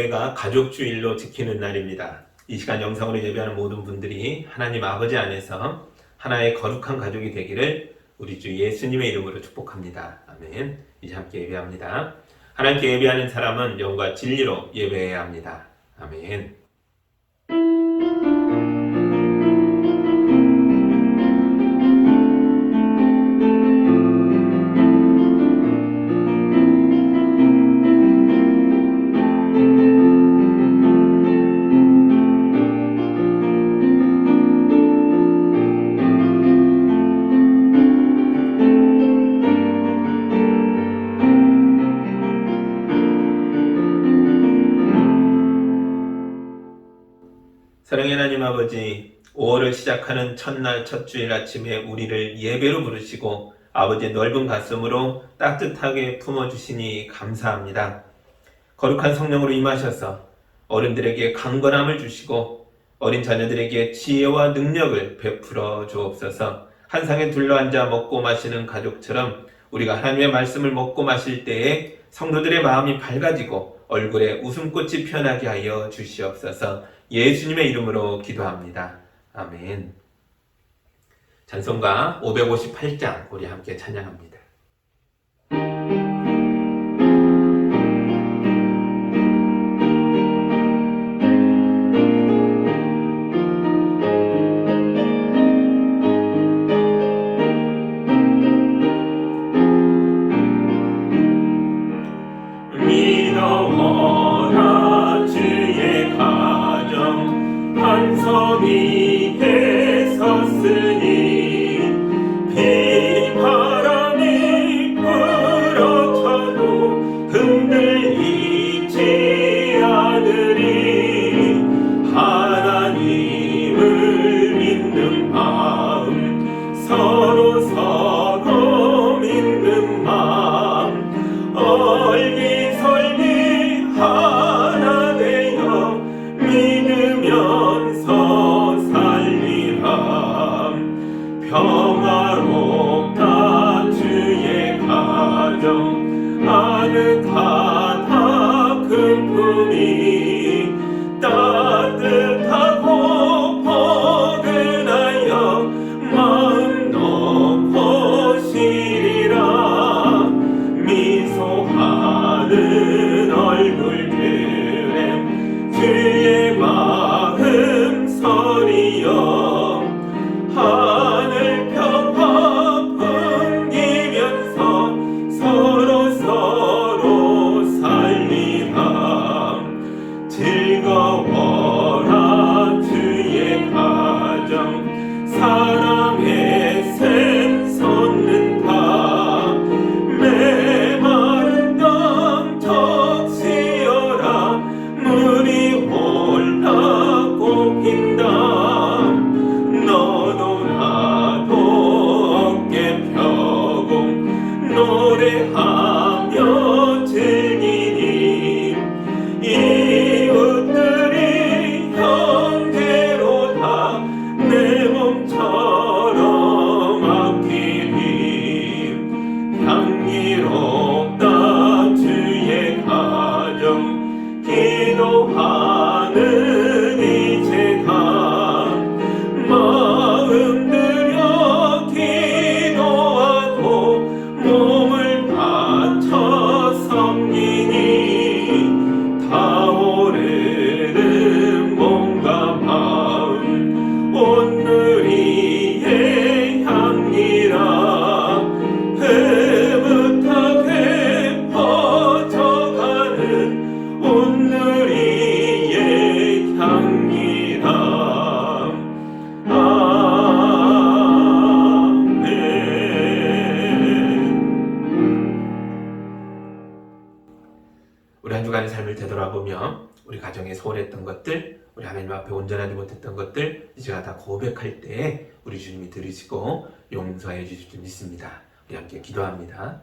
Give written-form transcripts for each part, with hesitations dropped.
교회가 가족주일로 지키는 날입니다. 이 시간 영상으로 예배하는 모든 분들이 하나님 아버지 안에서 하나의 거룩한 가족이 되기를 우리 주 예수님의 이름으로 축복합니다. 아멘. 이제 함께 예배합니다. 하나님께 예배하는 사람은 영과 진리로 예배해야 합니다. 아멘. 사랑의 하나님 아버지, 5월을 시작하는 첫날 첫 주일 아침에 우리를 예배로 부르시고 아버지의 넓은 가슴으로 따뜻하게 품어주시니 감사합니다. 거룩한 성령으로 임하셔서 어른들에게 강건함을 주시고 어린 자녀들에게 지혜와 능력을 베풀어 주옵소서. 한 상에 둘러앉아 먹고 마시는 가족처럼 우리가 하나님의 말씀을 먹고 마실 때에 성도들의 마음이 밝아지고 얼굴에 웃음꽃이 피어나게 하여 주시옵소서. 예수님의 이름으로 기도합니다. 아멘. 찬송가 558장 우리 함께 찬양합니다. 믿어라 주의 가정 반석이 되었으니 비바람이 불어쳐도 흔들리지 않으리. 하나님을 믿는 마음 서로 믿는 마음 얼기설기 하나 되어 믿으면서 살리라. 평화롭다 주의 가정 아늑하다 큰 품이 따뜻하고 포근하여 마음 놓고 쉬리라. 미소하는 얼굴들에 주의 마음 서리여. 하늘 평화 풍기면서 서로 살리라. 즐거워라 주의 가정 사랑의 샘 솟는다. 메마른 땅 적시어라. 물이 홀라 꽃핀다. 너도 나도 어깨 펴고 노래하며 즐기니. 이웃들이 형제로다 내 몸처럼 아끼리. 향기롭다 주의 가정 기도하는 이제가. 마음 들여 기도하고 몸을 바쳐 섬기니. 타오르는 몸과 마음 온누리의 향기라. 흐뭇하게 퍼져가는 온누리의 향기라. 우리 한 주간의 삶을 되돌아보며 우리 가정에 소홀했던 것들, 우리 하나님 앞에 온전하지 못했던 것들 이제가 다 고백할 때 우리 주님이 들으시고 용서해 주실 줄 믿습니다. 우리 함께 기도합니다.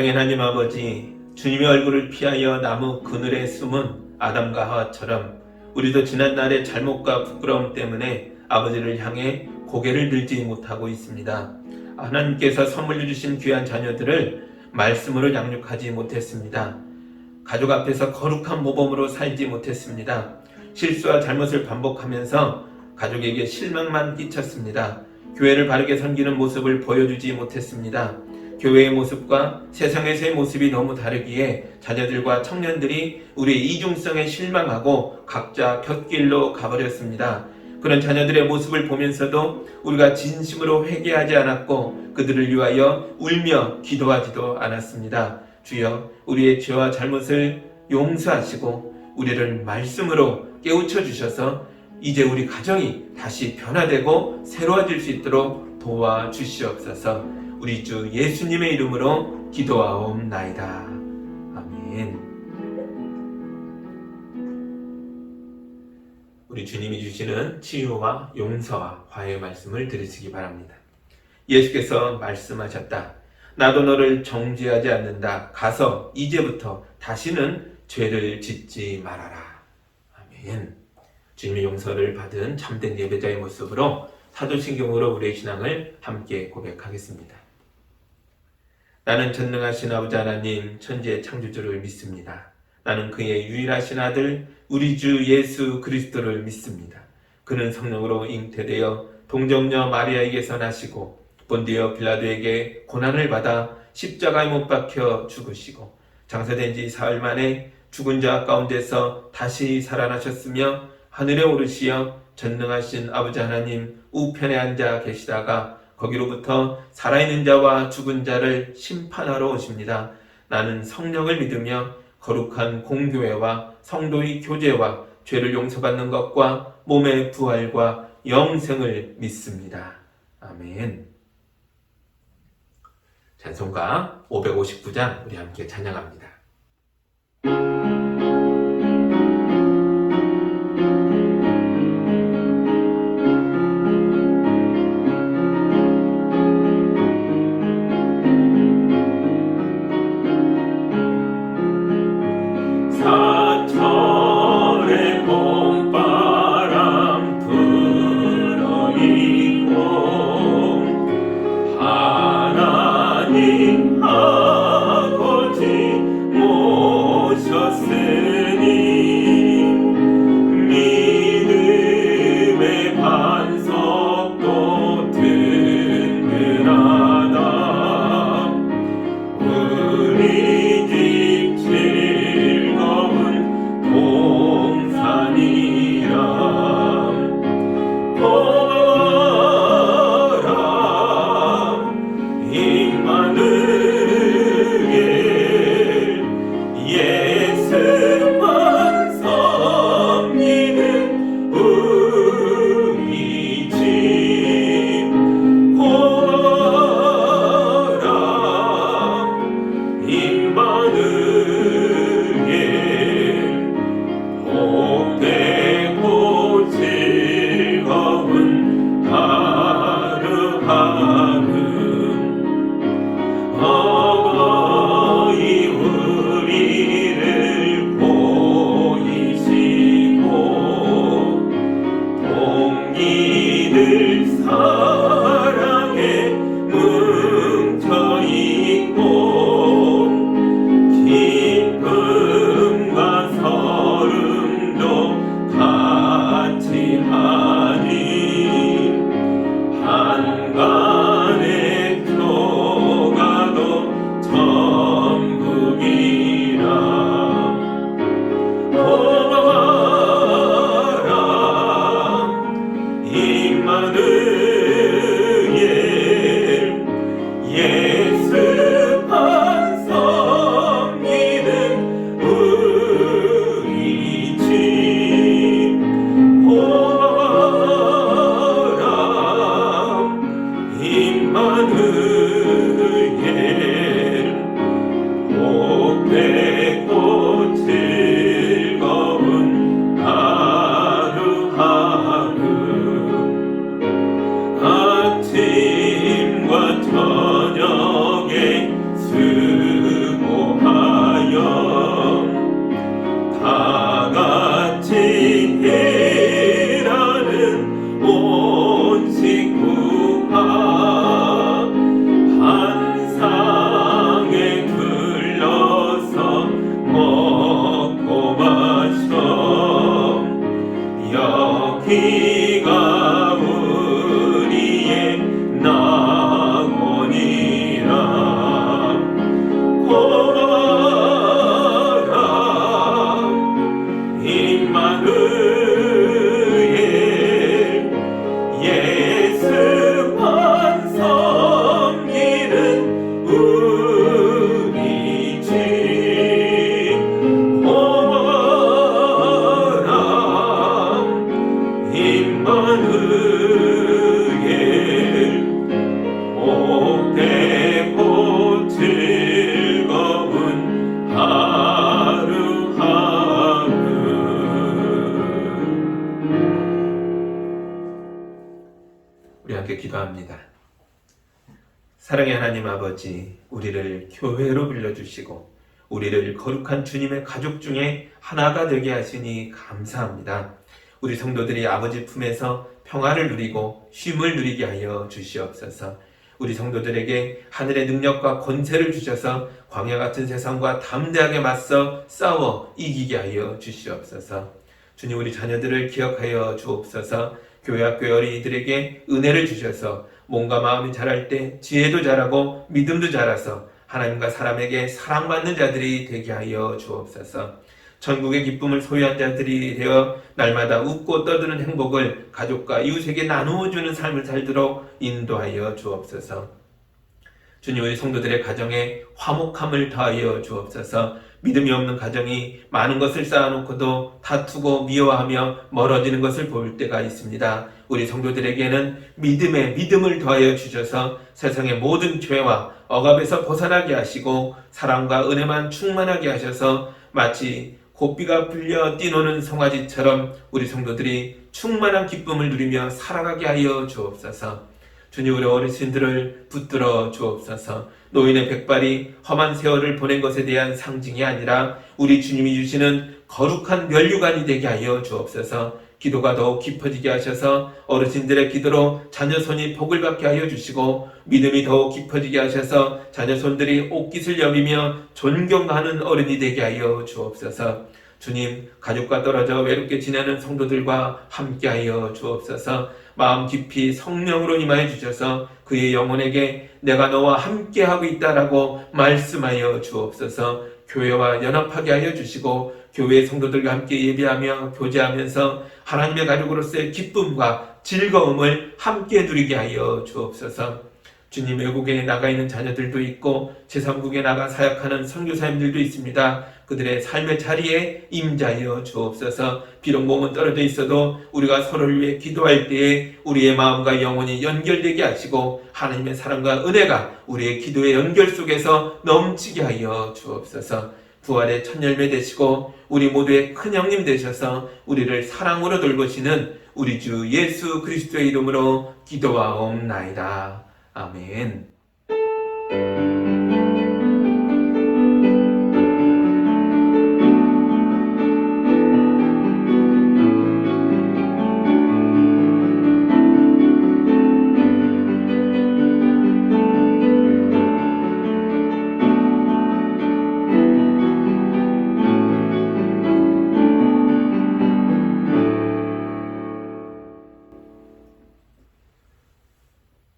사랑의 하나님 아버지, 주님의 얼굴을 피하여 나무 그늘에 숨은 아담과 하와처럼 우리도 지난날의 잘못과 부끄러움 때문에 아버지를 향해 고개를 들지 못하고 있습니다. 하나님께서 선물로 주신 귀한 자녀들을 말씀으로 양육하지 못했습니다. 가족 앞에서 거룩한 모범으로 살지 못했습니다. 실수와 잘못을 반복하면서 가족에게 실망만 끼쳤습니다. 교회를 바르게 섬기는 모습을 보여주지 못했습니다. 교회의 모습과 세상에서의 모습이 너무 다르기에 자녀들과 청년들이 우리의 이중성에 실망하고 각자 곁길로 가버렸습니다. 그런 자녀들의 모습을 보면서도 우리가 진심으로 회개하지 않았고 그들을 위하여 울며 기도하지도 않았습니다. 주여, 우리의 죄와 잘못을 용서하시고 우리를 말씀으로 깨우쳐 주셔서 이제 우리 가정이 다시 변화되고 새로워질 수 있도록 도와주시옵소서. 우리 주 예수님의 이름으로 기도하옵나이다. 아멘. 우리 주님이 주시는 치유와 용서와 화해의 말씀을 들으시기 바랍니다. 예수께서 말씀하셨다. 나도 너를 정죄하지 않는다. 가서 이제부터 다시는 죄를 짓지 말아라. 아멘. 주님의 용서를 받은 참된 예배자의 모습으로 사도신경으로 우리의 신앙을 함께 고백하겠습니다. 나는 전능하신 아버지 하나님 천지의 창조주를 믿습니다. 나는 그의 유일하신 아들 우리 주 예수 그리스도를 믿습니다. 그는 성령으로 잉태되어 동정녀 마리아에게서 나시고 본디오 빌라도에게 고난을 받아 십자가에 못 박혀 죽으시고 장사된 지 사흘 만에 죽은 자 가운데서 다시 살아나셨으며 하늘에 오르시어 전능하신 아버지 하나님 우편에 앉아 계시다가 거기로부터 살아있는 자와 죽은 자를 심판하러 오십니다. 나는 성령을 믿으며 거룩한 공교회와 성도의 교제와 죄를 용서받는 것과 몸의 부활과 영생을 믿습니다. 아멘. 찬송가 559장 우리 함께 찬양합니다. 사철의 봄바람 불어있고 하나님 아버지 모셔 기도합니다. 사랑의 하나님 아버지, 우리를 교회로 불러주시고 우리를 거룩한 주님의 가족 중에 하나가 되게 하시니 감사합니다. 우리 성도들이 아버지 품에서 평화를 누리고 쉼을 누리게 하여 주시옵소서. 우리 성도들에게 하늘의 능력과 권세를 주셔서 광야 같은 세상과 담대하게 맞서 싸워 이기게 하여 주시옵소서. 주님, 우리 자녀들을 기억하여 주옵소서. 교회 학교의 어린이들에게 은혜를 주셔서 몸과 마음이 자랄 때 지혜도 자라고 믿음도 자라서 하나님과 사람에게 사랑받는 자들이 되게 하여 주옵소서. 천국의 기쁨을 소유한 자들이 되어 날마다 웃고 떠드는 행복을 가족과 이웃에게 나누어주는 삶을 살도록 인도하여 주옵소서. 주님, 우리 성도들의 가정에 화목함을 더하여 주옵소서. 믿음이 없는 가정이 많은 것을 쌓아놓고도 다투고 미워하며 멀어지는 것을 볼 때가 있습니다. 우리 성도들에게는 믿음을 더하여 주셔서 세상의 모든 죄와 억압에서 벗어나게 하시고 사랑과 은혜만 충만하게 하셔서 마치 고삐가 불려 뛰노는 송아지처럼 우리 성도들이 충만한 기쁨을 누리며 살아가게 하여 주옵소서. 주님, 우리 어르신들을 붙들어 주옵소서. 노인의 백발이 험한 세월을 보낸 것에 대한 상징이 아니라 우리 주님이 주시는 거룩한 면류관이 되게 하여 주옵소서. 기도가 더욱 깊어지게 하셔서 어르신들의 기도로 자녀손이 복을 받게 하여 주시고 믿음이 더욱 깊어지게 하셔서 자녀손들이 옷깃을 여미며 존경하는 어른이 되게 하여 주옵소서. 주님, 가족과 떨어져 외롭게 지내는 성도들과 함께 하여 주옵소서. 마음 깊이 성령으로 임하여 주셔서 그의 영혼에게 내가 너와 함께 하고 있다라고 말씀하여 주옵소서. 교회와 연합하게 하여 주시고 교회 성도들과 함께 예배하며 교제하면서 하나님의 가족으로서의 기쁨과 즐거움을 함께 누리게 하여 주옵소서. 주님, 외국에 나가 있는 자녀들도 있고 제3국에 나가 사역하는 선교사님들도 있습니다. 그들의 삶의 자리에 임자하여 주옵소서. 비록 몸은 떨어져 있어도 우리가 서로를 위해 기도할 때에 우리의 마음과 영혼이 연결되게 하시고 하나님의 사랑과 은혜가 우리의 기도의 연결 속에서 넘치게 하여 주옵소서. 부활의 첫 열매 되시고 우리 모두의 큰 형님 되셔서 우리를 사랑으로 돌보시는 우리 주 예수 그리스도의 이름으로 기도하옵나이다. 아멘.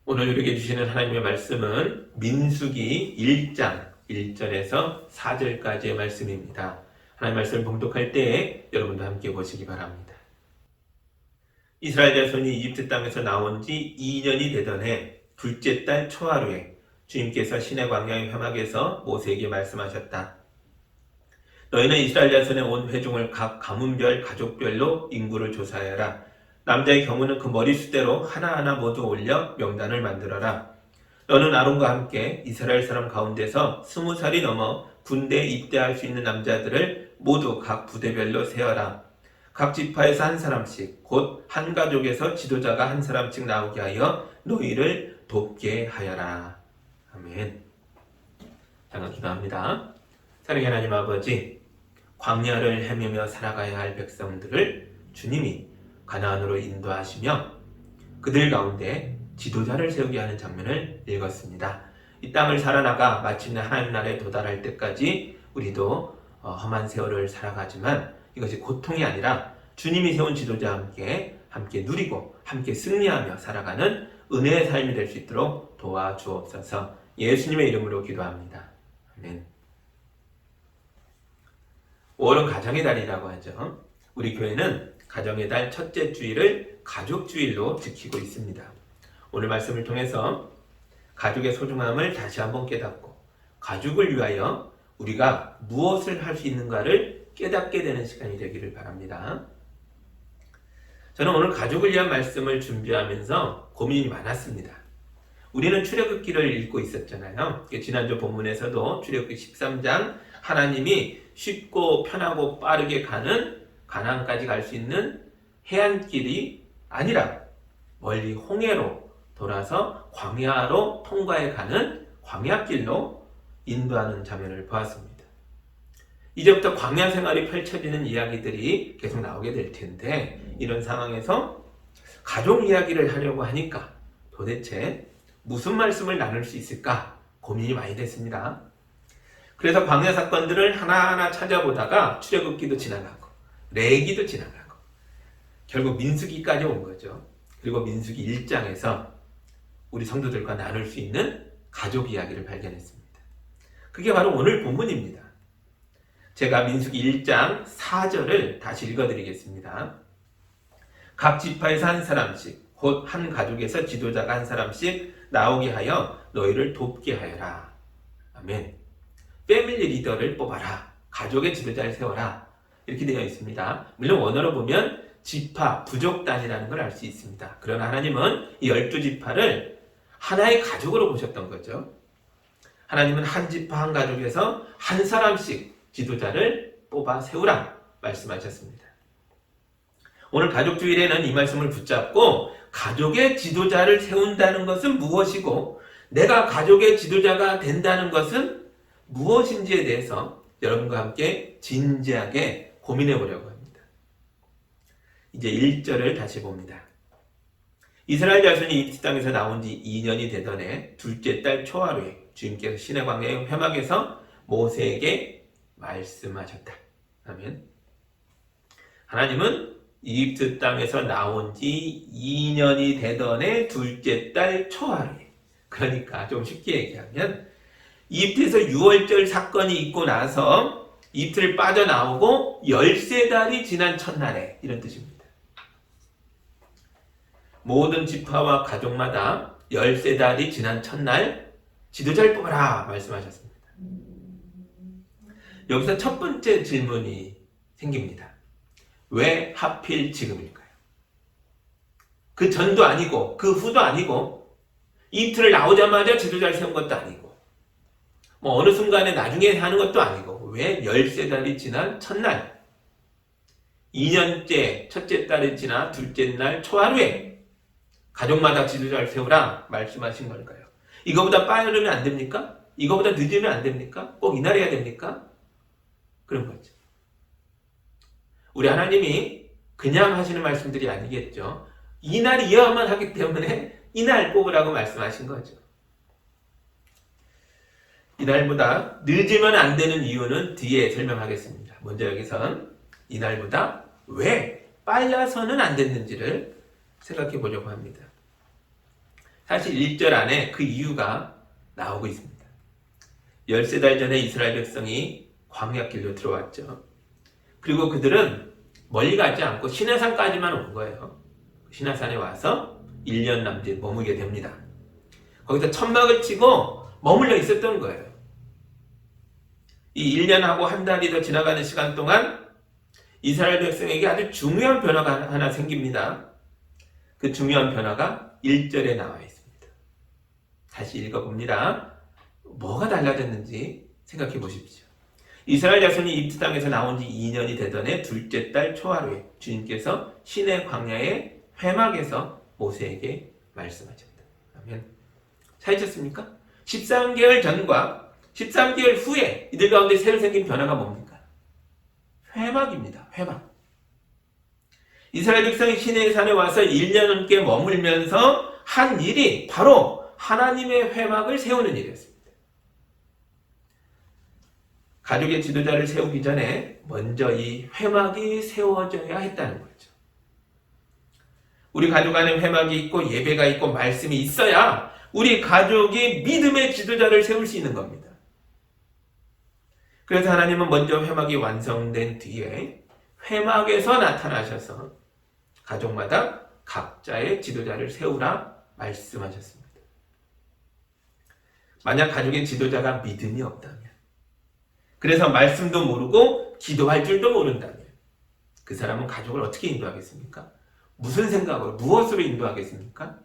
오늘 우리에게 주시는 하나님의 말씀은 민수기 1장 1절에서 4절까지의 말씀입니다. 하나님의 말씀을 봉독할 때 여러분도 함께 보시기 바랍니다. 이스라엘 자손이 이집트 땅에서 나온 지 2년이 되던 해 둘째 달 초하루에 주님께서 시내 광야의 회막에서 모세에게 말씀하셨다. 너희는 이스라엘 자손의 온 회중을 각 가문별 가족별로 인구를 조사하여라. 남자의 경우는 그 머리수대로 하나하나 모두 올려 명단을 만들어라. 너는 아론과 함께 이스라엘 사람 가운데서 20살이 넘어 군대에 입대할 수 있는 남자들을 모두 각 부대별로 세어라. 각 지파에서 한 사람씩, 곧 한 가족에서 지도자가 한 사람씩 나오게 하여 너희를 돕게 하여라. 아멘. 잠깐 기도합니다. 사랑의 하나님 아버지, 광야를 헤매며 살아가야 할 백성들을 주님이 가나안으로 인도하시며 그들 가운데 지도자를 세우게 하는 장면을 읽었습니다. 이 땅을 살아나가 마침내 하나님 나라에 도달할 때까지 우리도 험한 세월을 살아가지만 이것이 고통이 아니라 주님이 세운 지도자와 함께 누리고 함께 승리하며 살아가는 은혜의 삶이 될 수 있도록 도와주옵소서. 예수님의 이름으로 기도합니다. 아멘. 5월은 가정의 달이라고 하죠. 우리 교회는 가정의 달 첫째 주일을 가족주일로 지키고 있습니다. 오늘 말씀을 통해서 가족의 소중함을 다시 한번 깨닫고 가족을 위하여 우리가 무엇을 할 수 있는가를 깨닫게 되는 시간이 되기를 바랍니다. 저는 오늘 가족을 위한 말씀을 준비하면서 고민이 많았습니다. 우리는 출애굽기를 읽고 있었잖아요. 지난주 본문에서도 출애굽기 13장 하나님이 쉽고 편하고 빠르게 가는 가나안까지 갈 수 있는 해안길이 아니라 멀리 홍해로 돌아서 광야로 통과해 가는 광야길로 인도하는 장면을 보았습니다. 이제부터 광야 생활이 펼쳐지는 이야기들이 계속 나오게 될 텐데, 이런 상황에서 가족 이야기를 하려고 하니까 도대체 무슨 말씀을 나눌 수 있을까 고민이 많이 됐습니다. 그래서 광야 사건들을 하나하나 찾아보다가 출애굽기도 지나가고 레위기도 지나가고 결국 민수기까지 온 거죠. 그리고 민수기 1장에서 우리 성도들과 나눌 수 있는 가족 이야기를 발견했습니다. 그게 바로 오늘 본문입니다. 제가 민수기 1장 4절을 다시 읽어드리겠습니다. 각 지파에서 한 사람씩, 곧 한 가족에서 지도자가 한 사람씩 나오게 하여 너희를 돕게 하여라. 아멘. 패밀리 리더를 뽑아라. 가족의 지도자를 세워라. 이렇게 되어 있습니다. 물론 원어로 보면 지파, 부족단이라는 걸 알 수 있습니다. 그러나 하나님은 이 12지파를 하나의 가족으로 보셨던 거죠. 하나님은 한 지파, 한 가족에서 한 사람씩 지도자를 뽑아 세우라 말씀하셨습니다. 오늘 가족주일에는 이 말씀을 붙잡고 가족의 지도자를 세운다는 것은 무엇이고 내가 가족의 지도자가 된다는 것은 무엇인지에 대해서 여러분과 함께 진지하게 고민해 보려고 합니다. 이제 1절을 다시 봅니다. 이스라엘 자손이 이집트 땅에서 나온 지 2년이 되던 해 둘째 달 초하루에 주님께서 시내 광야의 회막에서 모세에게 말씀하셨다. 아멘. 하나님은 이집트 땅에서 나온 지 2년이 되던 해 둘째 달 초하루에, 그러니까 좀 쉽게 얘기하면 이집트에서 6월절 사건이 있고 나서 이집트를 빠져나오고 13달이 지난 첫날에, 이런 뜻입니다. 모든 지파와 가족마다 13달이 지난 첫날 지도자를 뽑아라 말씀하셨습니다. 여기서 첫 번째 질문이 생깁니다. 왜 하필 지금일까요? 그 전도 아니고 그 후도 아니고 이집트를 나오자마자 지도자를 세운 것도 아니고 어느 순간에 나중에 하는 것도 아니고 왜 13달이 지난 첫날 2년째 첫째 달이 지나 둘째 날 초하루에 가족마다 지도자를 세우라 말씀하신 걸까요? 이거보다 빠르면 안 됩니까? 이거보다 늦으면 안 됩니까? 꼭 이날 해야 됩니까? 그런 거죠. 우리 하나님이 그냥 하시는 말씀들이 아니겠죠. 이날이어야만 하기 때문에 이날 뽑으라고 말씀하신 거죠. 이날보다 늦으면 안 되는 이유는 뒤에 설명하겠습니다. 먼저 여기선 이날보다 왜 빨라서는 안 됐는지를 생각해 보려고 합니다. 사실 1절 안에 그 이유가 나오고 있습니다. 13달 전에 이스라엘 백성이 광야길로 들어왔죠. 그리고 그들은 멀리 가지 않고 시내산까지만 온 거예요. 시내산에 와서 1년 남짓 머물게 됩니다. 거기서 천막을 치고 머물러 있었던 거예요. 이 1년하고 한 달이 더 지나가는 시간 동안 이스라엘 백성에게 아주 중요한 변화가 하나 생깁니다. 그 중요한 변화가 1절에 나와 있습니다. 다시 읽어봅니다. 뭐가 달라졌는지 생각해 보십시오. 이스라엘 자손이 이집트 땅에서 나온 지 2년이 되던 해 둘째 달 초하루에 주님께서 시내 광야의 회막에서 모세에게 말씀하셨다. 아멘. 찾으셨습니까? 13개월 전과 13개월 후에 이들 가운데 새로 생긴 변화가 뭡니까? 회막입니다. 회막. 이스라엘 백성이 시내의 산에 와서 1년 넘게 머물면서 한 일이 바로 하나님의 회막을 세우는 일이었습니다. 가족의 지도자를 세우기 전에 먼저 이 회막이 세워져야 했다는 거죠. 우리 가족 안에 회막이 있고 예배가 있고 말씀이 있어야 우리 가족이 믿음의 지도자를 세울 수 있는 겁니다. 그래서 하나님은 먼저 회막이 완성된 뒤에 회막에서 나타나셔서 가족마다 각자의 지도자를 세우라 말씀하셨습니다. 만약 가족의 지도자가 믿음이 없다면, 그래서 말씀도 모르고 기도할 줄도 모른다면 그 사람은 가족을 어떻게 인도하겠습니까? 무슨 생각으로, 무엇으로 인도하겠습니까?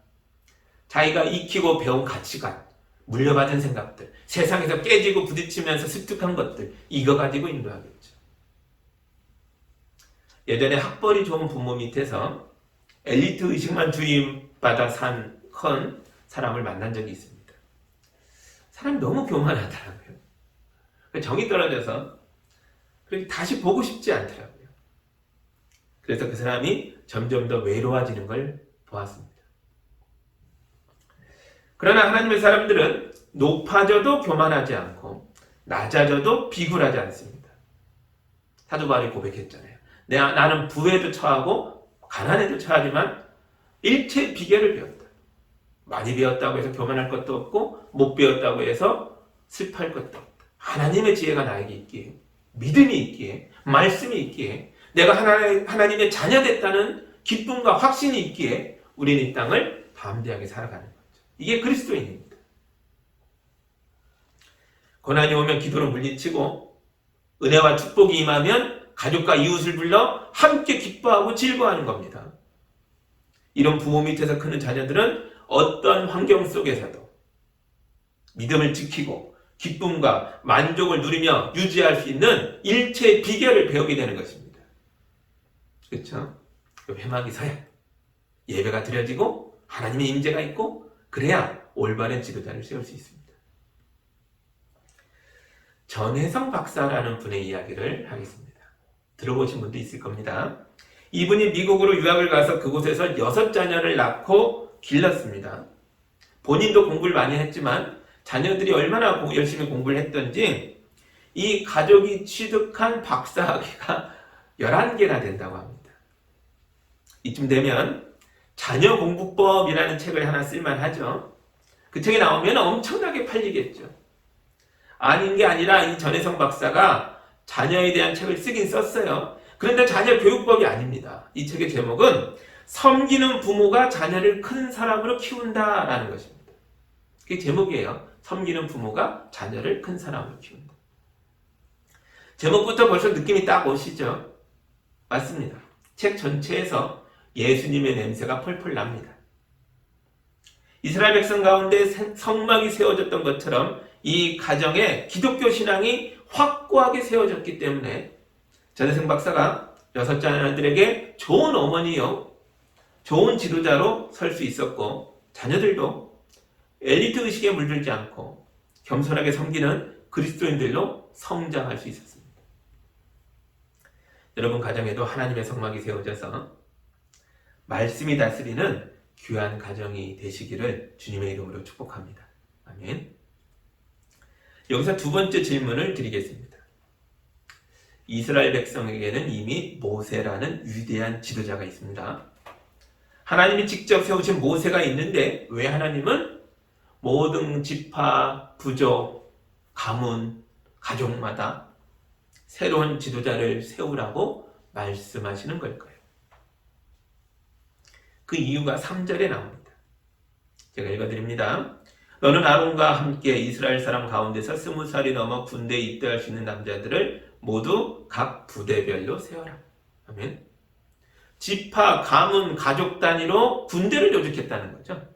자기가 익히고 배운 가치관, 물려받은 생각들, 세상에서 깨지고 부딪히면서 습득한 것들, 이거 가지고 인도하겠죠. 예전에 학벌이 좋은 부모 밑에서 엘리트 의식만 주임받아 산 사람을 만난 적이 있습니다. 사람이 너무 교만하더라고요. 정이 떨어져서 다시 보고 싶지 않더라고요. 그래서 그 사람이 점점 더 외로워지는 걸 보았습니다. 그러나 하나님의 사람들은 높아져도 교만하지 않고 낮아져도 비굴하지 않습니다. 사도 바울이 고백했잖아요. 나는 부에도 처하고 가난에도 처하지만 일체 비결을 배웠다. 많이 배웠다고 해서 교만할 것도 없고 못 배웠다고 해서 슬퍼할 것도 없다. 하나님의 지혜가 나에게 있기에, 믿음이 있기에, 말씀이 있기에, 내가 하나님의 자녀 됐다는 기쁨과 확신이 있기에 우리는 이 땅을 담대하게 살아가는 거죠. 이게 그리스도인입니다. 고난이 오면 기도로 물리치고 은혜와 축복이 임하면 가족과 이웃을 불러 함께 기뻐하고 즐거워하는 겁니다. 이런 부모 밑에서 크는 자녀들은 어떤 환경 속에서도 믿음을 지키고 기쁨과 만족을 누리며 유지할 수 있는 일체의 비결을 배우게 되는 것입니다. 그렇죠? 회막이 서야 예배가 드려지고 하나님의 임재가 있고 그래야 올바른 지도자를 세울 수 있습니다. 전혜성 박사라는 분의 이야기를 하겠습니다. 들어보신 분도 있을 겁니다. 이분이 미국으로 유학을 가서 그곳에서 6자녀를 낳고 길렀습니다. 본인도 공부를 많이 했지만 자녀들이 얼마나 열심히 공부를 했던지 이 가족이 취득한 박사학위가 11개나 된다고 합니다. 이쯤 되면 자녀 공부법이라는 책을 하나 쓸만하죠. 그 책이 나오면 엄청나게 팔리겠죠. 아닌 게 아니라 이 전혜성 박사가 자녀에 대한 책을 쓰긴 썼어요. 그런데 자녀 교육법이 아닙니다. 이 책의 제목은 섬기는 부모가 자녀를 큰 사람으로 키운다라는 것입니다. 그게 제목이에요. 섬기는 부모가 자녀를 큰 사람으로 키운다. 제목부터 벌써 느낌이 딱 오시죠? 맞습니다. 책 전체에서 예수님의 냄새가 펄펄 납니다. 이스라엘 백성 가운데 성막이 세워졌던 것처럼 이 가정에 기독교 신앙이 확고하게 세워졌기 때문에 전혜성 박사가 6자녀들에게 좋은 어머니요, 좋은 지도자로 설 수 있었고 자녀들도 엘리트 의식에 물들지 않고 겸손하게 섬기는 그리스도인들로 성장할 수 있었습니다. 여러분 가정에도 하나님의 성막이 세워져서 말씀이 다스리는 귀한 가정이 되시기를 주님의 이름으로 축복합니다. 아멘. 여기서 두 번째 질문을 드리겠습니다. 이스라엘 백성에게는 이미 모세라는 위대한 지도자가 있습니다. 하나님이 직접 세우신 모세가 있는데 왜 하나님은 모든 지파, 부족, 가문, 가족마다 새로운 지도자를 세우라고 말씀하시는 걸까요? 그 이유가 3절에 나옵니다. 제가 읽어드립니다. 너는 아론과 함께 이스라엘 사람 가운데서 20살이 넘어 군대에 입대할 수 있는 남자들을 모두 각 부대별로 세워라. 아멘. 지파, 가문, 가족 단위로 군대를 조직했다는 거죠.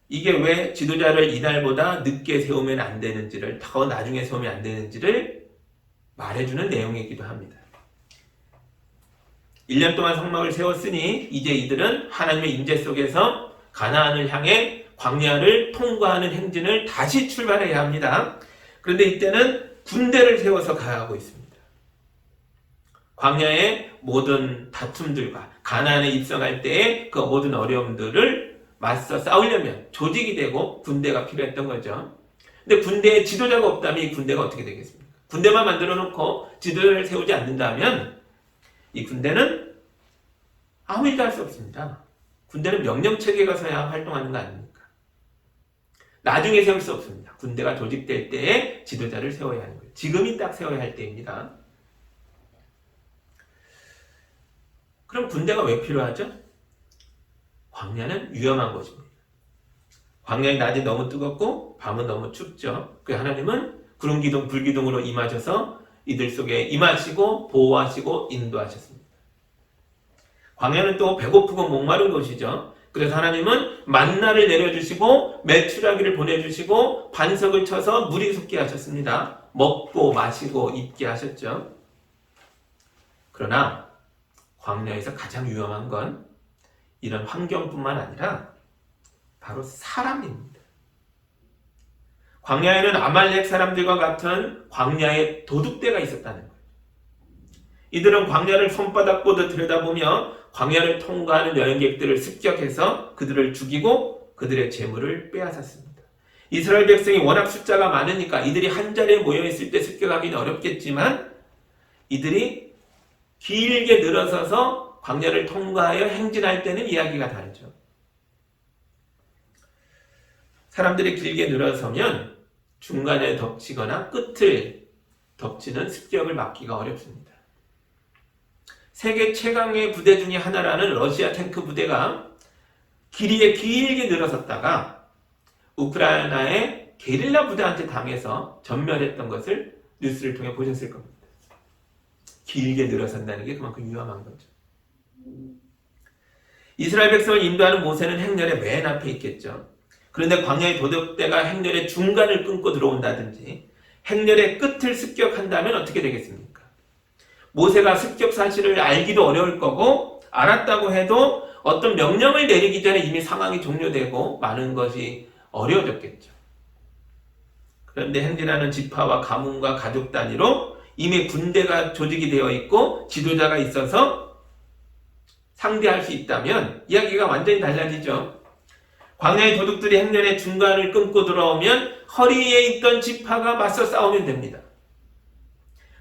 이게 왜 지도자를 이날보다 늦게 세우면 안 되는지를, 더 나중에 세우면 안 되는지를 말해주는 내용이기도 합니다. 1년 동안 성막을 세웠으니 이제 이들은 하나님의 임재 속에서 가나안을 향해 광야를 통과하는 행진을 다시 출발해야 합니다. 그런데 이때는 군대를 세워서 가야 하고 있습니다. 광야의 모든 다툼들과 가나안에 입성할 때의 그 모든 어려움들을 맞서 싸우려면 조직이 되고 군대가 필요했던 거죠. 근데 군대에 지도자가 없다면 이 군대가 어떻게 되겠습니까? 군대만 만들어 놓고 지도자를 세우지 않는다면 이 군대는 아무 일도 할 수 없습니다. 군대는 명령체계가 서야 활동하는 거 아닙니까? 나중에 세울 수 없습니다. 군대가 조직될 때에 지도자를 세워야 하는 거예요. 지금이 딱 세워야 할 때입니다. 그럼 군대가 왜 필요하죠? 광야는 위험한 곳입니다. 광야의 낮이 너무 뜨겁고 밤은 너무 춥죠. 그래서 하나님은 구름기둥, 불기둥으로 임하셔서 이들 속에 임하시고 보호하시고 인도하셨습니다. 광야는 또 배고프고 목마른 곳이죠. 그래서 하나님은 만나를 내려주시고 메추라기를 보내주시고 반석을 쳐서 물이 솟게 하셨습니다. 먹고 마시고 입게 하셨죠. 그러나 광야에서 가장 위험한 건 이런 환경뿐만 아니라 바로 사람입니다. 광야에는 아말렉 사람들과 같은 광야의 도둑대가 있었다는 거예요. 이들은 광야를 손바닥보다 들여다보며 광야를 통과하는 여행객들을 습격해서 그들을 죽이고 그들의 재물을 빼앗았습니다. 이스라엘 백성이 워낙 숫자가 많으니까 이들이 한 자리에 모여있을 때 습격하기는 어렵겠지만 이들이 길게 늘어서서 광야를 통과하여 행진할 때는 이야기가 다르죠. 사람들이 길게 늘어서면 중간에 덮치거나 끝을 덮치는 습격을 막기가 어렵습니다. 세계 최강의 부대 중에 하나라는 러시아 탱크 부대가 길이에 길게 늘어섰다가 우크라이나의 게릴라 부대한테 당해서 전멸했던 것을 뉴스를 통해 보셨을 겁니다. 길게 늘어선다는 게 그만큼 위험한 거죠. 이스라엘 백성을 인도하는 모세는 행렬의 맨 앞에 있겠죠. 그런데 광야의 도둑대가 행렬의 중간을 끊고 들어온다든지 행렬의 끝을 습격한다면 어떻게 되겠습니까? 모세가 습격 사실을 알기도 어려울 거고 알았다고 해도 어떤 명령을 내리기 전에 이미 상황이 종료되고 많은 것이 어려워졌겠죠. 그런데 행진하는 지파와 가문과 가족 단위로 이미 군대가 조직이 되어 있고 지도자가 있어서 상대할 수 있다면 이야기가 완전히 달라지죠. 광야의 도둑들이 행렬의 중간을 끊고 들어오면 허리에 있던 지파가 맞서 싸우면 됩니다.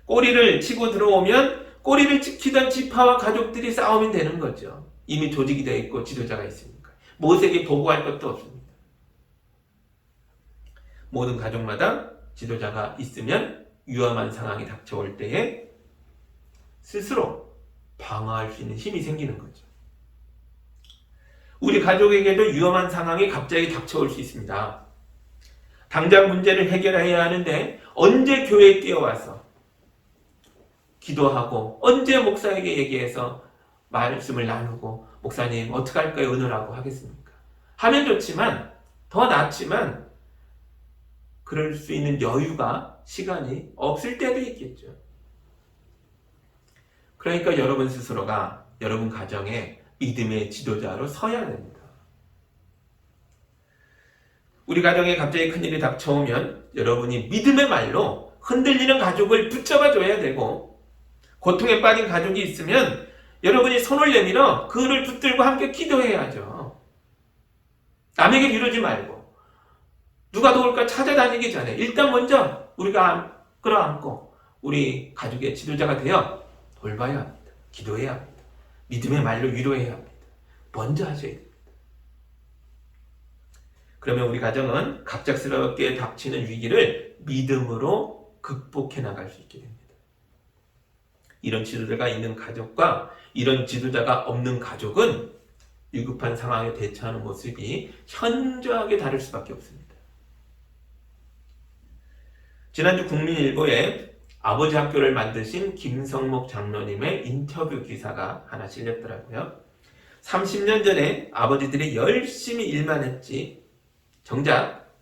꼬리를 치고 들어오면 꼬리를 지키던 지파와 가족들이 싸우면 되는 거죠. 이미 조직이 되어 있고 지도자가 있으니까. 모세에게 보고할 것도 없습니다. 모든 가족마다 지도자가 있으면 위험한 상황이 닥쳐올 때에 스스로 방어할 수 있는 힘이 생기는 거죠. 우리 가족에게도 위험한 상황이 갑자기 닥쳐올 수 있습니다. 당장 문제를 해결해야 하는데 언제 교회에 뛰어와서 기도하고 언제 목사에게 얘기해서 말씀을 나누고 목사님 어떻게 할까요? 은혜라고 하겠습니까? 하면 좋지만 더 낫지만 그럴 수 있는 여유가 시간이 없을 때도 있겠죠. 그러니까 여러분 스스로가 여러분 가정에 믿음의 지도자로 서야 됩니다. 우리 가정에 갑자기 큰일이 닥쳐오면 여러분이 믿음의 말로 흔들리는 가족을 붙잡아 줘야 되고 고통에 빠진 가족이 있으면 여러분이 손을 내밀어 그를 붙들고 함께 기도해야죠. 남에게 미루지 말고 누가 도울까 찾아다니기 전에 일단 먼저 우리가 끌어안고 우리 가족의 지도자가 되어 돌봐야 합니다. 기도해야 합니다. 믿음의 말로 위로해야 합니다. 먼저 하셔야 됩니다. 그러면 우리 가정은 갑작스럽게 닥치는 위기를 믿음으로 극복해 나갈 수 있게 됩니다. 이런 지도자가 있는 가족과 이런 지도자가 없는 가족은 위급한 상황에 대처하는 모습이 현저하게 다를 수밖에 없습니다. 지난주 국민일보에 아버지 학교를 만드신 김성목 장로님의 인터뷰 기사가 하나 실렸더라고요. 30년 전에 아버지들이 열심히 일만 했지 정작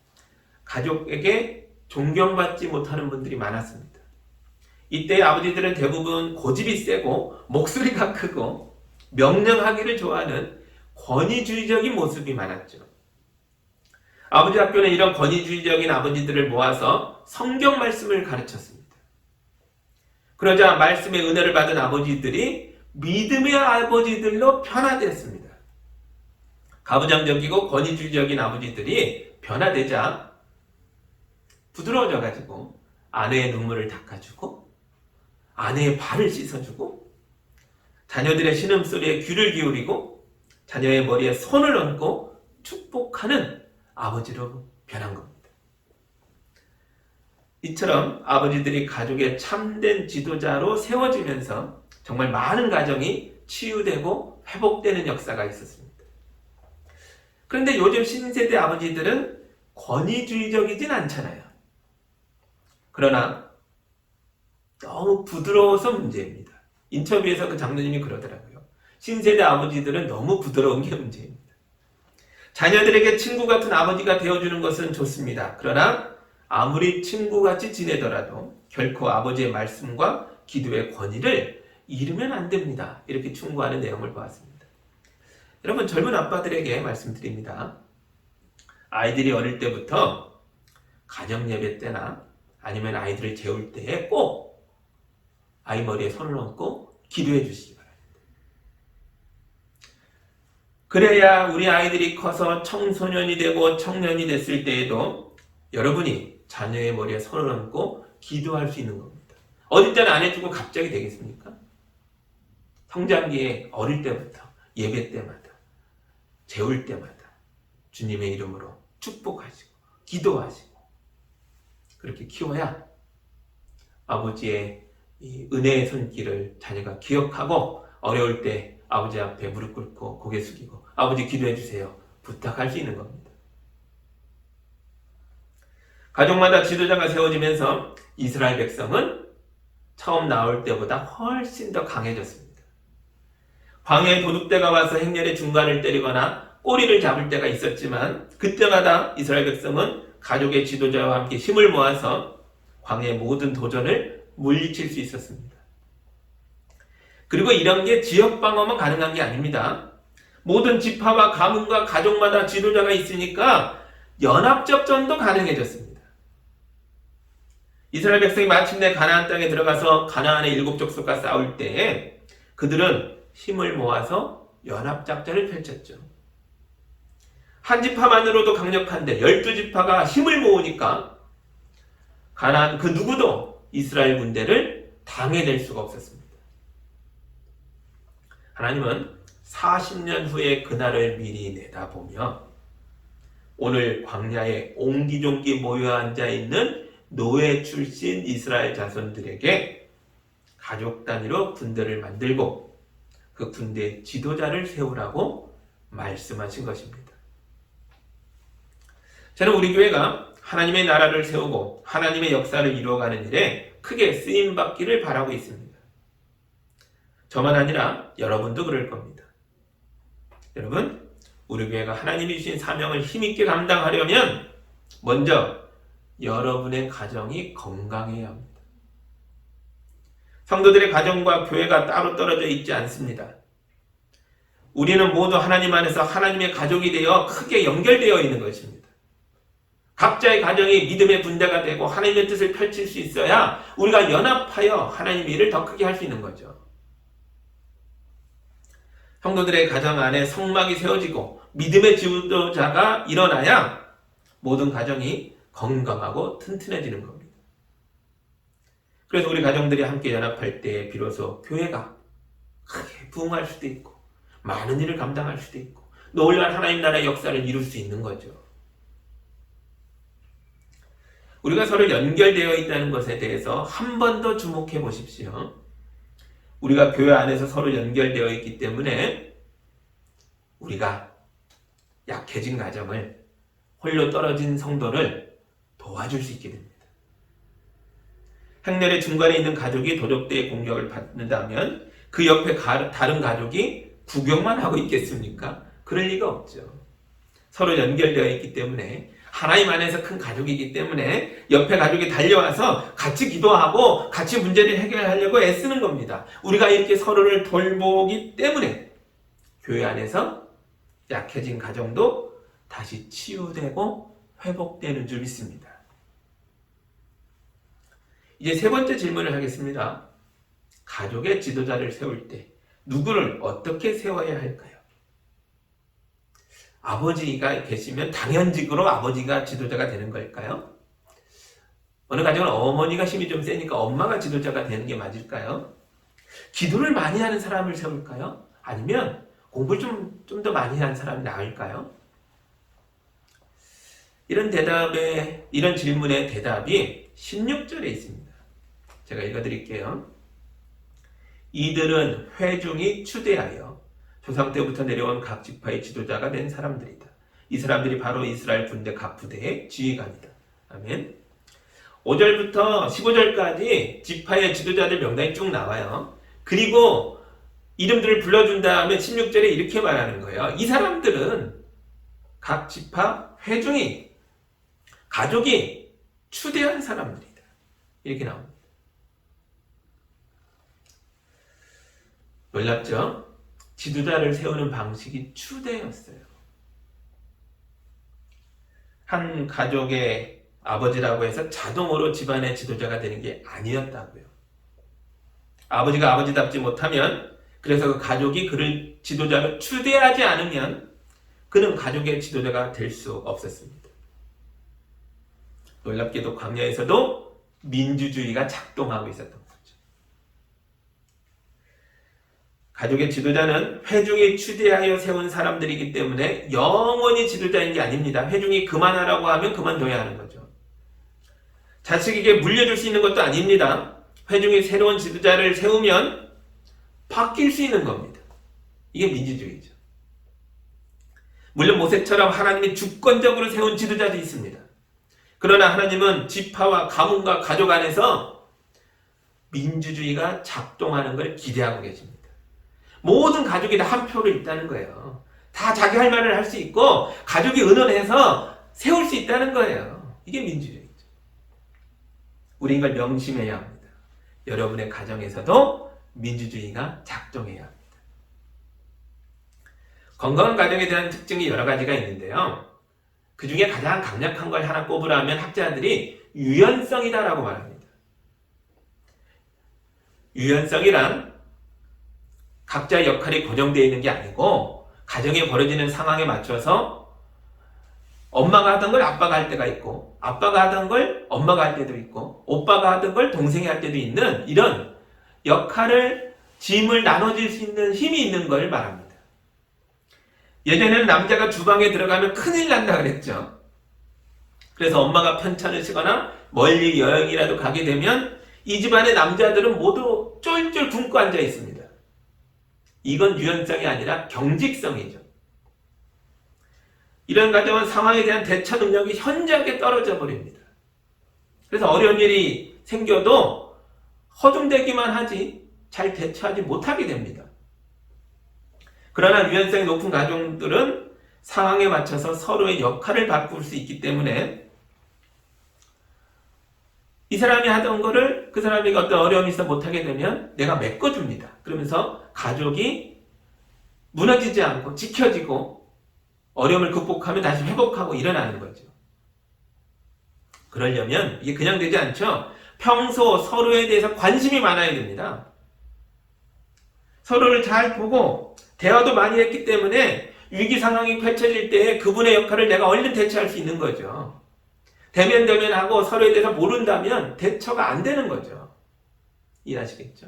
가족에게 존경받지 못하는 분들이 많았습니다. 이때 아버지들은 대부분 고집이 세고 목소리가 크고 명령하기를 좋아하는 권위주의적인 모습이 많았죠. 아버지 학교는 이런 권위주의적인 아버지들을 모아서 성경 말씀을 가르쳤습니다. 그러자 말씀의 은혜를 받은 아버지들이 믿음의 아버지들로 변화됐습니다. 가부장적이고 권위주의적인 아버지들이 변화되자 부드러워져가지고 아내의 눈물을 닦아주고 아내의 발을 씻어주고 자녀들의 신음소리에 귀를 기울이고 자녀의 머리에 손을 얹고 축복하는 아버지로 변한 겁니다. 이처럼 아버지들이 가족의 참된 지도자로 세워지면서 정말 많은 가정이 치유되고 회복되는 역사가 있었습니다. 그런데 요즘 신세대 아버지들은 권위주의적이진 않잖아요. 그러나 너무 부드러워서 문제입니다. 인터뷰에서 그 장로님이 그러더라고요. 신세대 아버지들은 너무 부드러운 게 문제입니다. 자녀들에게 친구 같은 아버지가 되어주는 것은 좋습니다. 그러나 아무리 친구같이 지내더라도 결코 아버지의 말씀과 기도의 권위를 잃으면 안 됩니다. 이렇게 충고하는 내용을 보았습니다. 여러분, 젊은 아빠들에게 말씀드립니다. 아이들이 어릴 때부터 가정 예배 때나 아니면 아이들을 재울 때에 꼭 아이 머리에 손을 얹고 기도해 주시기 바랍니다. 그래야 우리 아이들이 커서 청소년이 되고 청년이 됐을 때에도 여러분이 자녀의 머리에 손을 얹고 기도할 수 있는 겁니다. 어릴 때는 안 해주고 갑자기 되겠습니까? 성장기에 어릴 때부터 예배 때마다 재울 때마다 주님의 이름으로 축복하시고 기도하시고 그렇게 키워야 아버지의 이 은혜의 손길을 자녀가 기억하고 어려울 때 아버지 앞에 무릎 꿇고 고개 숙이고 아버지 기도해 주세요 부탁할 수 있는 겁니다. 가족마다 지도자가 세워지면서 이스라엘 백성은 처음 나올 때보다 훨씬 더 강해졌습니다. 광야에 도둑대가 와서 행렬의 중간을 때리거나 꼬리를 잡을 때가 있었지만 그때마다 이스라엘 백성은 가족의 지도자와 함께 힘을 모아서 광야의 모든 도전을 물리칠 수 있었습니다. 그리고 이런 게 지역 방어만 가능한 게 아닙니다. 모든 지파와 가문과 가족마다 지도자가 있으니까 연합작전도 가능해졌습니다. 이스라엘 백성이 마침내 가나안 땅에 들어가서 가나안의 7족속과 싸울 때에 그들은 힘을 모아서 연합작전을 펼쳤죠. 한 지파만으로도 강력한데 12지파가 힘을 모으니까 가나안 그 누구도 이스라엘 군대를 당해낼 수가 없었습니다. 하나님은 40년 후의 그날을 미리 내다보며 오늘 광야에 옹기종기 모여 앉아있는 노예 출신 이스라엘 자손들에게 가족 단위로 군대를 만들고 그 군대의 지도자를 세우라고 말씀하신 것입니다. 저는 우리 교회가 하나님의 나라를 세우고 하나님의 역사를 이루어가는 일에 크게 쓰임받기를 바라고 있습니다. 저만 아니라 여러분도 그럴 겁니다. 여러분, 우리 교회가 하나님이 주신 사명을 힘있게 감당하려면 먼저 여러분의 가정이 건강해야 합니다. 성도들의 가정과 교회가 따로 떨어져 있지 않습니다. 우리는 모두 하나님 안에서 하나님의 가족이 되어 크게 연결되어 있는 것입니다. 각자의 가정이 믿음의 군대가 되고 하나님의 뜻을 펼칠 수 있어야 우리가 연합하여 하나님의 일을 더 크게 할 수 있는 거죠. 성도들의 가정 안에 성막이 세워지고 믿음의 지도자가 일어나야 모든 가정이 건강하고 튼튼해지는 겁니다. 그래서 우리 가정들이 함께 연합할 때 비로소 교회가 크게 부흥할 수도 있고 많은 일을 감당할 수도 있고 놀라운 하나님 나라의 역사를 이룰 수 있는 거죠. 우리가 서로 연결되어 있다는 것에 대해서 한 번 더 주목해 보십시오. 우리가 교회 안에서 서로 연결되어 있기 때문에 우리가 약해진 가정을 홀로 떨어진 성도를 도와줄 수 있게 됩니다. 행렬의 중간에 있는 가족이 도적대의 공격을 받는다면 그 옆에 다른 가족이 구경만 하고 있겠습니까? 그럴 리가 없죠. 서로 연결되어 있기 때문에 하나님 안에서 큰 가족이기 때문에 옆에 가족이 달려와서 같이 기도하고 같이 문제를 해결하려고 애쓰는 겁니다. 우리가 이렇게 서로를 돌보기 때문에 교회 안에서 약해진 가정도 다시 치유되고 회복되는 줄 믿습니다. 이제 세 번째 질문을 하겠습니다. 가족의 지도자를 세울 때 누구를 어떻게 세워야 할까요? 아버지가 계시면 당연직으로 아버지가 지도자가 되는 걸까요? 어느 가정은 어머니가 힘이 좀 세니까 엄마가 지도자가 되는 게 맞을까요? 기도를 많이 하는 사람을 세울까요? 아니면 공부를 좀 더 많이 하는 사람이 나을까요? 이런 질문의 대답이 16절에 있습니다. 제가 읽어드릴게요. 이들은 회중이 추대하여 조상 때부터 내려온 각 지파의 지도자가 된 사람들이다. 이 사람들이 바로 이스라엘 군대 각 부대의 지휘관이다. 아멘. 5절부터 15절까지 지파의 지도자들 명단이 쭉 나와요. 그리고 이름들을 불러준 다음에 16절에 이렇게 말하는 거예요. 이 사람들은 각 지파 회중이 가족이 추대한 사람들이다. 이렇게 나옵니다. 놀랍죠? 지도자를 세우는 방식이 추대였어요. 한 가족의 아버지라고 해서 자동으로 집안의 지도자가 되는 게 아니었다고요. 아버지가 아버지답지 못하면, 그래서 그 가족이 그를 지도자로 추대하지 않으면 그는 가족의 지도자가 될 수 없었습니다. 놀랍게도 광야에서도 민주주의가 작동하고 있었던 거죠. 가족의 지도자는 회중이 추대하여 세운 사람들이기 때문에 영원히 지도자인 게 아닙니다. 회중이 그만하라고 하면 그만둬야 하는 거죠. 자식에게 물려줄 수 있는 것도 아닙니다. 회중이 새로운 지도자를 세우면 바뀔 수 있는 겁니다. 이게 민주주의죠. 물론 모세처럼 하나님이 주권적으로 세운 지도자도 있습니다. 그러나 하나님은 지파와 가문과 가족 안에서 민주주의가 작동하는 걸 기대하고 계십니다. 모든 가족이 다 한 표로 있다는 거예요. 다 자기 할 말을 할 수 있고 가족이 의논해서 세울 수 있다는 거예요. 이게 민주주의죠. 우리 이걸 명심해야 합니다. 여러분의 가정에서도 민주주의가 작동해야 합니다. 건강한 가정에 대한 특징이 여러 가지가 있는데요. 그 중에 가장 강력한 걸 하나 꼽으라면 학자들이 유연성이다라고 말합니다. 유연성이란 각자의 역할이 고정되어 있는 게 아니고 가정에 벌어지는 상황에 맞춰서 엄마가 하던 걸 아빠가 할 때가 있고 아빠가 하던 걸 엄마가 할 때도 있고 오빠가 하던 걸 동생이 할 때도 있는 이런 역할을 짐을 나눠줄 수 있는 힘이 있는 걸 말합니다. 예전에는 남자가 주방에 들어가면 큰일 난다 그랬죠. 그래서 엄마가 편찬을 치거나 멀리 여행이라도 가게 되면 이 집안의 남자들은 모두 쫄쫄 굶고 앉아 있습니다. 이건 유연성이 아니라 경직성이죠. 이런 가정은 상황에 대한 대처 능력이 현저하게 떨어져 버립니다. 그래서 어려운 일이 생겨도 허둥대기만 하지 잘 대처하지 못하게 됩니다. 그러나 유연성이 높은 가정들은 상황에 맞춰서 서로의 역할을 바꿀 수 있기 때문에 이 사람이 하던 거를 그 사람이 어떤 어려움이 있어 못하게 되면 내가 메꿔줍니다. 그러면서 가족이 무너지지 않고 지켜지고 어려움을 극복하면 다시 회복하고 일어나는 거죠. 그러려면 이게 그냥 되지 않죠. 평소 서로에 대해서 관심이 많아야 됩니다. 서로를 잘 보고 대화도 많이 했기 때문에 위기 상황이 펼쳐질 때 그분의 역할을 내가 얼른 대처할 수 있는 거죠. 대면대면하고 서로에 대해서 모른다면 대처가 안 되는 거죠. 이해하시겠죠?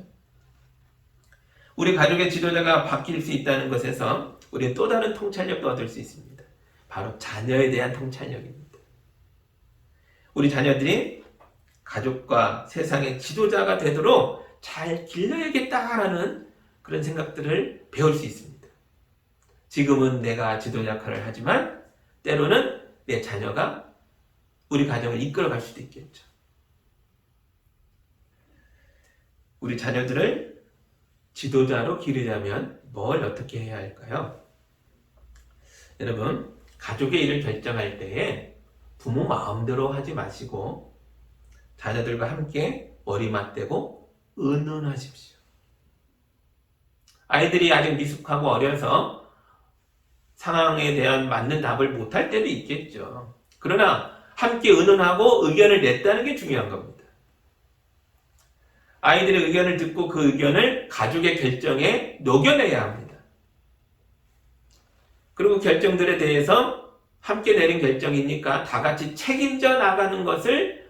우리 가족의 지도자가 바뀔 수 있다는 것에서 우리는 또 다른 통찰력도 얻을 수 있습니다. 바로 자녀에 대한 통찰력입니다. 우리 자녀들이 가족과 세상의 지도자가 되도록 잘 길러야겠다라는 그런 생각들을 배울 수 있습니다. 지금은 내가 지도 역할을 하지만 때로는 내 자녀가 우리 가정을 이끌어갈 수도 있겠죠. 우리 자녀들을 지도자로 기르려면 뭘 어떻게 해야 할까요? 여러분, 가족의 일을 결정할 때에 부모 마음대로 하지 마시고 자녀들과 함께 머리 맞대고 의논하십시오. 아이들이 아직 미숙하고 어려서 상황에 대한 맞는 답을 못할 때도 있겠죠. 그러나 함께 의논하고 의견을 냈다는 게 중요한 겁니다. 아이들의 의견을 듣고 그 의견을 가족의 결정에 녹여내야 합니다. 그리고 결정들에 대해서 함께 내린 결정이니까 다 같이 책임져 나가는 것을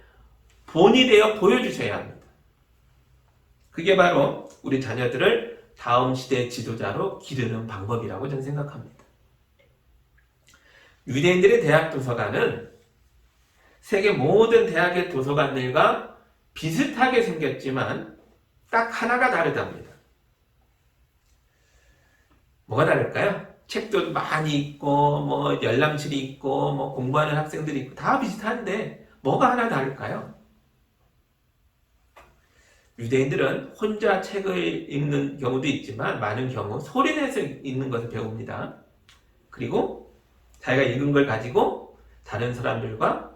본이 되어 보여주셔야 합니다. 그게 바로 우리 자녀들을 다음 시대의 지도자로 기르는 방법이라고 저는 생각합니다. 유대인들의 대학 도서관은 세계 모든 대학의 도서관들과 비슷하게 생겼지만 딱 하나가 다르답니다. 뭐가 다를까요? 책도 많이 있고 뭐 열람실이 있고 뭐 공부하는 학생들이 있고 다 비슷한데 뭐가 하나 다를까요? 유대인들은 혼자 책을 읽는 경우도 있지만 많은 경우 소리내서 읽는 것을 배웁니다. 그리고 자기가 읽은 걸 가지고 다른 사람들과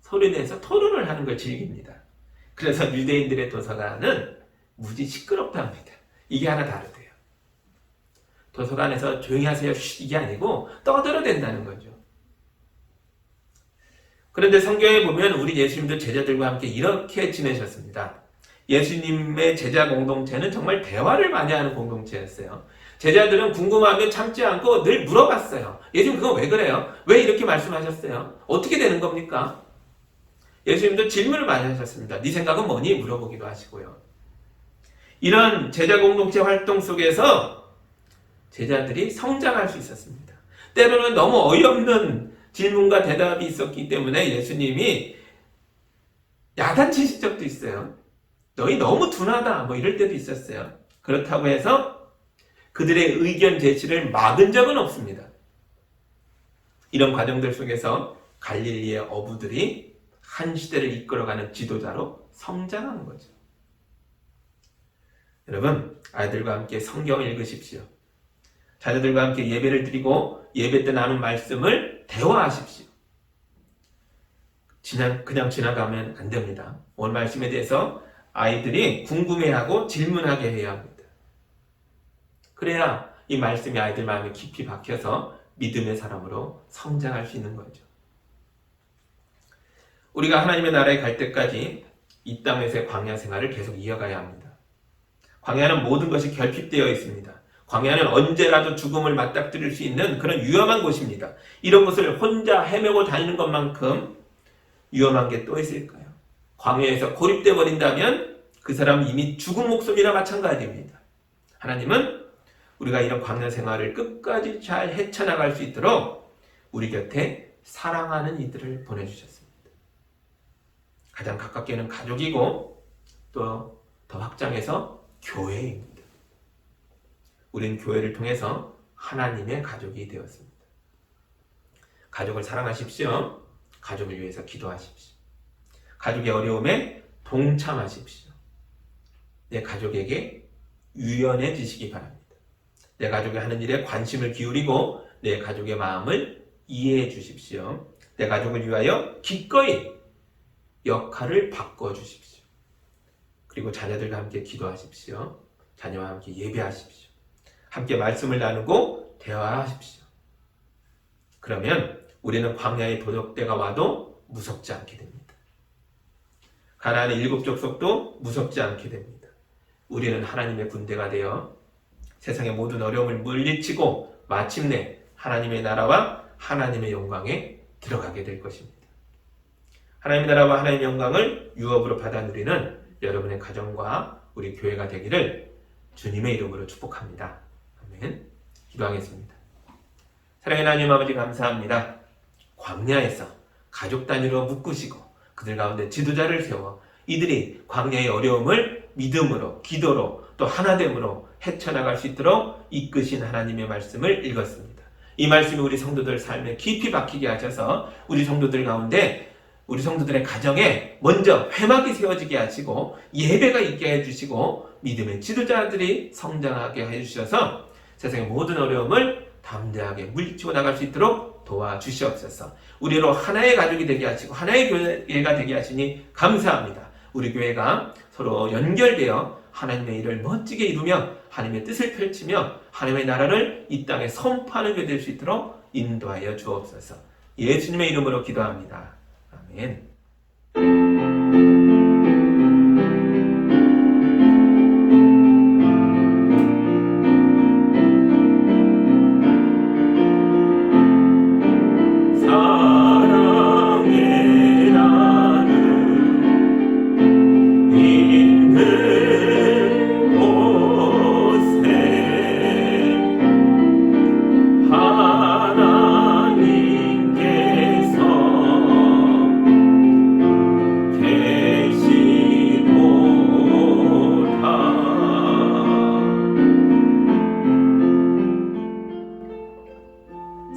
소리내서 토론을 하는 걸 즐깁니다. 그래서 유대인들의 도서관은 무지 시끄럽답니다. 이게 하나 다르대요. 도서관에서 조용히 하세요 이게 아니고 떠들어댄다는 거죠. 그런데 성경에 보면 우리 예수님도 제자들과 함께 이렇게 지내셨습니다. 예수님의 제자 공동체는 정말 대화를 많이 하는 공동체였어요. 제자들은 궁금하면 참지 않고 늘 물어봤어요. 예수님 그건 왜 그래요? 왜 이렇게 말씀하셨어요? 어떻게 되는 겁니까? 예수님도 질문을 많이 하셨습니다. 네 생각은 뭐니? 물어보기도 하시고요. 이런 제자 공동체 활동 속에서 제자들이 성장할 수 있었습니다. 때로는 너무 어이없는 질문과 대답이 있었기 때문에 예수님이 야단치신 적도 있어요. 너희 너무 둔하다 뭐 이럴 때도 있었어요. 그렇다고 해서 그들의 의견 제시를 막은 적은 없습니다. 이런 과정들 속에서 갈릴리의 어부들이 한 시대를 이끌어가는 지도자로 성장한 거죠. 여러분, 아이들과 함께 성경을 읽으십시오. 자녀들과 함께 예배를 드리고 예배 때 나눈 말씀을 대화하십시오. 그냥 지나가면 안 됩니다. 오늘 말씀에 대해서 아이들이 궁금해하고 질문하게 해야 합니다. 그래야 이 말씀이 아이들 마음에 깊이 박혀서 믿음의 사람으로 성장할 수 있는 거죠. 우리가 하나님의 나라에 갈 때까지 이 땅에서의 광야 생활을 계속 이어가야 합니다. 광야는 모든 것이 결핍되어 있습니다. 광야는 언제라도 죽음을 맞닥뜨릴 수 있는 그런 위험한 곳입니다. 이런 곳을 혼자 헤매고 다니는 것만큼 위험한 게 또 있을까요? 광야에서 고립되어 버린다면 그 사람은 이미 죽은 목숨이나 마찬가지입니다. 하나님은 우리가 이런 광야 생활을 끝까지 잘 헤쳐나갈 수 있도록 우리 곁에 사랑하는 이들을 보내주셨습니다. 가장 가깝게는 가족이고 또 더 확장해서 교회입니다. 우리는 교회를 통해서 하나님의 가족이 되었습니다. 가족을 사랑하십시오. 가족을 위해서 기도하십시오. 가족의 어려움에 동참하십시오. 내 가족에게 유연해지시기 바랍니다. 내 가족이 하는 일에 관심을 기울이고 내 가족의 마음을 이해해 주십시오. 내 가족을 위하여 기꺼이 역할을 바꿔주십시오. 그리고 자녀들과 함께 기도하십시오. 자녀와 함께 예배하십시오. 함께 말씀을 나누고 대화하십시오. 그러면 우리는 광야의 도적대가 와도 무섭지 않게 됩니다. 가나안의 7 족속도 무섭지 않게 됩니다. 우리는 하나님의 군대가 되어 세상의 모든 어려움을 물리치고 마침내 하나님의 나라와 하나님의 영광에 들어가게 될 것입니다. 하나님의 나라와 하나님의 영광을 유업으로 받아 누리는 여러분의 가정과 우리 교회가 되기를 주님의 이름으로 축복합니다. 아멘. 기도하겠습니다. 사랑하는 하나님 아버지 감사합니다. 광야에서 가족 단위로 묶으시고 그들 가운데 지도자를 세워 이들이 광야의 어려움을 믿음으로 기도로 또 하나됨으로 헤쳐나갈 수 있도록 이끄신 하나님의 말씀을 읽었습니다. 이 말씀이 우리 성도들 삶에 깊이 박히게 하셔서 우리 성도들 가운데 우리 성도들의 가정에 먼저 회막이 세워지게 하시고 예배가 있게 해주시고 믿음의 지도자들이 성장하게 해주셔서 세상의 모든 어려움을 담대하게 물리치고 나갈 수 있도록 도와주시옵소서. 우리로 하나의 가족이 되게 하시고 하나의 교회가 되게 하시니 감사합니다. 우리 교회가 서로 연결되어 하나님의 일을 멋지게 이루며 하나님의 뜻을 펼치며 하나님의 나라를 이 땅에 선포하는 교회 될 수 있도록 인도하여 주옵소서. 예수님의 이름으로 기도합니다. 아멘.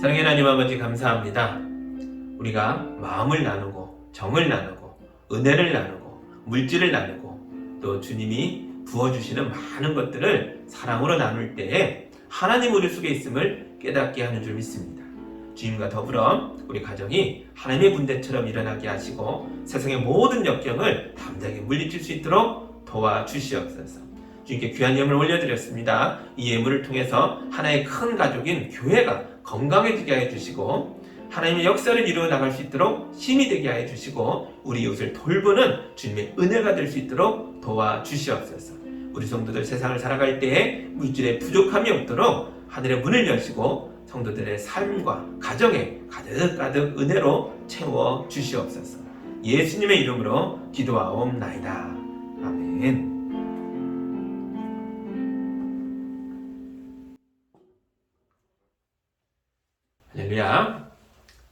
사랑의 하나님 아버지 감사합니다. 우리가 마음을 나누고 정을 나누고 은혜를 나누고 물질을 나누고 또 주님이 부어주시는 많은 것들을 사랑으로 나눌 때에 하나님 우리 속에 있음을 깨닫게 하는 줄 믿습니다. 주님과 더불어 우리 가정이 하나님의 군대처럼 일어나게 하시고 세상의 모든 역경을 담대하게 물리칠 수 있도록 도와주시옵소서. 주님께 귀한 예물을 올려드렸습니다. 이 예물을 통해서 하나의 큰 가족인 교회가 건강해지게 하여 주시고 하나님의 역사를 이루어 나갈 수 있도록 힘이 되게 하여 주시고 우리 이웃을 돌보는 주님의 은혜가 될 수 있도록 도와주시옵소서. 우리 성도들 세상을 살아갈 때에 물질에 부족함이 없도록 하늘의 문을 여시고 성도들의 삶과 가정에 가득가득 은혜로 채워 주시옵소서. 예수님의 이름으로 기도하옵나이다. 아멘. 할렐루야.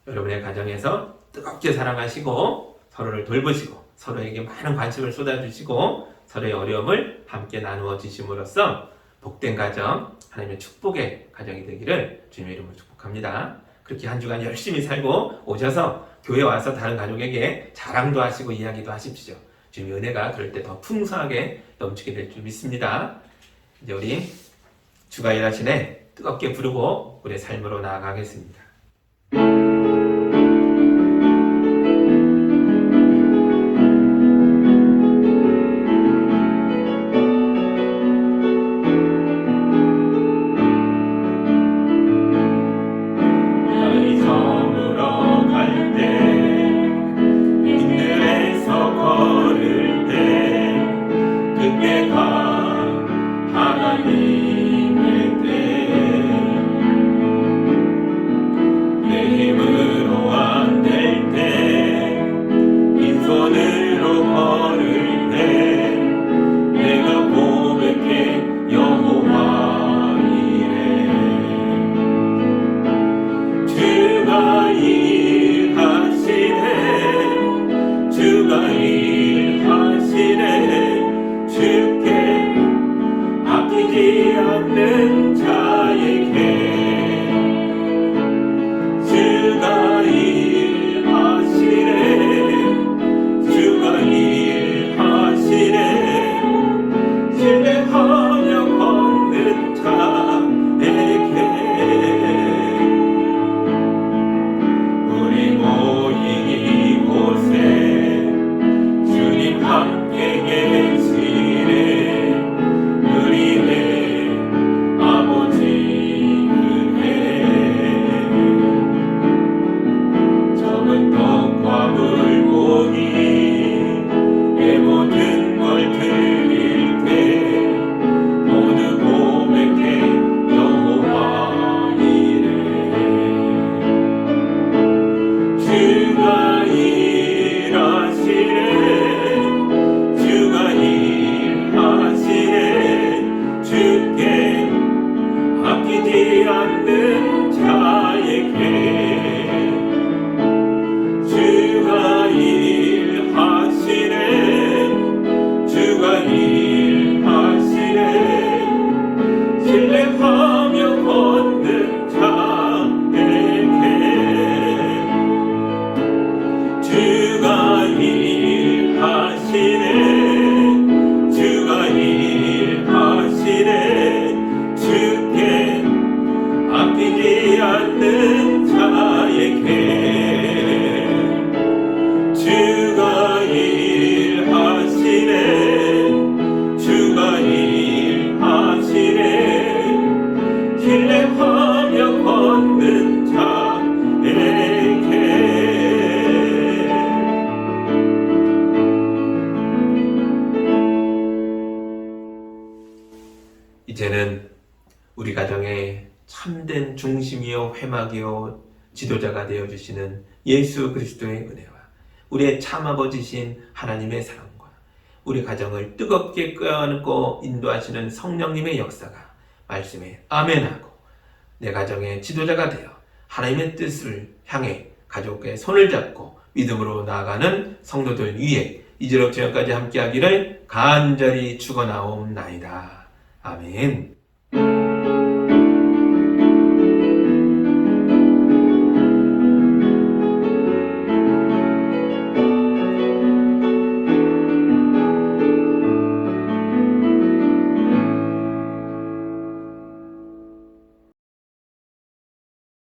여러분의 가정에서 뜨겁게 사랑하시고 서로를 돌보시고 서로에게 많은 관심을 쏟아주시고 서로의 어려움을 함께 나누어 주심으로써 복된 가정, 하나님의 축복의 가정이 되기를 주님의 이름으로 축복합니다. 그렇게 한 주간 열심히 살고 오셔서 교회 와서 다른 가족에게 자랑도 하시고 이야기도 하십시오. 주님의 은혜가 그럴 때 더 풍성하게 넘치게 될 줄 믿습니다. 이제 우리 주가 일하시네 뜨겁게 부르고 우리의 삶으로 나아가겠습니다. 이제는 우리 가정의 참된 중심이요 회막이요 지도자가 되어주시는 예수 그리스도의 은혜와 우리의 참아버지신 하나님의 사랑과 우리 가정을 뜨겁게 끄어안고 인도하시는 성령님의 역사가 말씀에 아멘하고 내 가정의 지도자가 되어 하나님의 뜻을 향해 가족의 손을 잡고 믿음으로 나아가는 성도들 위에 이제로부터 영까지 함께하기를 간절히 축원하옵나이다. 아멘.